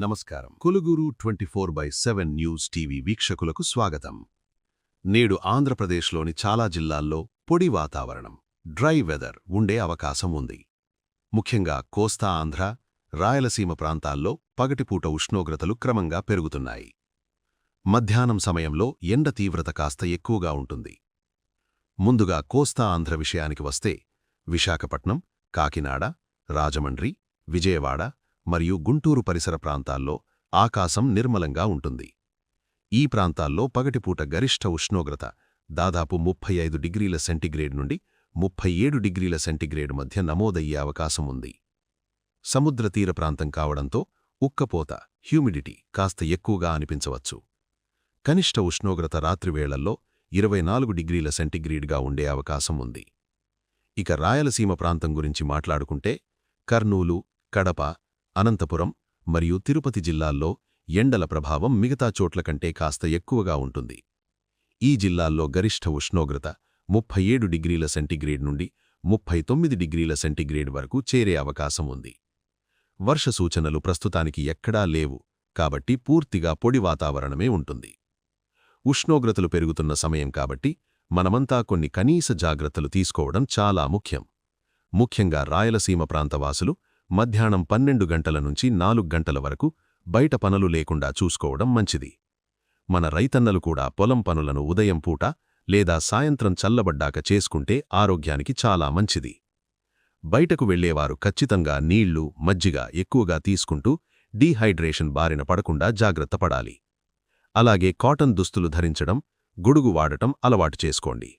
నమస్కారం. కొలుగురు 24/7 news TV వీక్షకులకు స్వాగతం. నేడు ఆంధ్రప్రదేశ్లోని చాలా జిల్లాల్లో పొడి వాతావరణం, డ్రై వెదర్ ఉండే అవకాశం ఉంది. ముఖ్యంగా కోస్తా ఆంధ్ర, రాయలసీమ ప్రాంతాల్లో పగటిపూట ఉష్ణోగ్రతలు క్రమంగా పెరుగుతున్నాయి. మధ్యాహ్నం సమయంలో ఎండ తీవ్రత కాస్త ఎక్కువగా ఉంటుంది. ముందుగా కోస్తా ఆంధ్ర విషయానికి వస్తే విశాఖపట్నం, కాకినాడ, రాజమండ్రి, విజయవాడ మరియు గుంటూరు పరిసర ప్రాంతాల్లో ఆకాశం నిర్మలంగా ఉంటుంది. ఈ ప్రాంతాల్లో పగటిపూట గరిష్ఠ ఉష్ణోగ్రత దాదాపు 35 డిగ్రీల సెంటీగ్రేడ్ నుండి 37 డిగ్రీల సెంటీగ్రేడ్ మధ్య నమోదయ్యే అవకాశం ఉంది. సముద్ర తీర ప్రాంతం కావడంతో ఉక్కపోత, హ్యూమిడిటీ కాస్త ఎక్కువగా అనిపించవచ్చు. కనిష్ట ఉష్ణోగ్రత రాత్రివేళల్లో 24 డిగ్రీల సెంటీగ్రేడ్గా ఉండే అవకాశం ఉంది. ఇక రాయలసీమ ప్రాంతం గురించి మాట్లాడుకుంటే కర్నూలు, కడప, అనంతపురం మరియు తిరుపతి జిల్లాల్లో ఎండల ప్రభావం మిగతా చోట్ల కంటే కాస్త ఎక్కువగా ఉంటుంది. ఈ జిల్లాల్లో గరిష్ఠ ఉష్ణోగ్రత 37 డిగ్రీల సెంటీగ్రేడ్ నుండి 39 డిగ్రీల సెంటీగ్రేడ్ వరకు చేరే అవకాశం ఉంది. వర్ష సూచనలు ప్రస్తుతానికి ఎక్కడా లేవు కాబట్టి పూర్తిగా పొడి వాతావరణమే ఉంటుంది. ఉష్ణోగ్రతలు పెరుగుతున్న సమయం కాబట్టి మనమంతా కొన్ని కనీస జాగ్రత్తలు తీసుకోవడం చాలా ముఖ్యం. ముఖ్యంగా రాయలసీమ ప్రాంతవాసులు మధ్యాహ్నం 12 గంటల నుంచి 4 గంటల వరకు బయట పనులు లేకుండా చూసుకోవడం మంచిది. మన రైతన్నలు కూడా పొలం పనులను ఉదయం పూట లేదా సాయంత్రం చల్లబడ్డాక చేసుకుంటే ఆరోగ్యానికి చాలా మంచిది. బయటకు వెళ్లేవారు ఖచ్చితంగా నీళ్లు, మజ్జిగ ఎక్కువగా తీసుకుంటూ డీహైడ్రేషన్ బారిన పడకుండా జాగ్రత్త పడాలి. అలాగే కాటన్ దుస్తులు ధరించడం, గొడుగు వాడటం అలవాటు చేసుకోండి.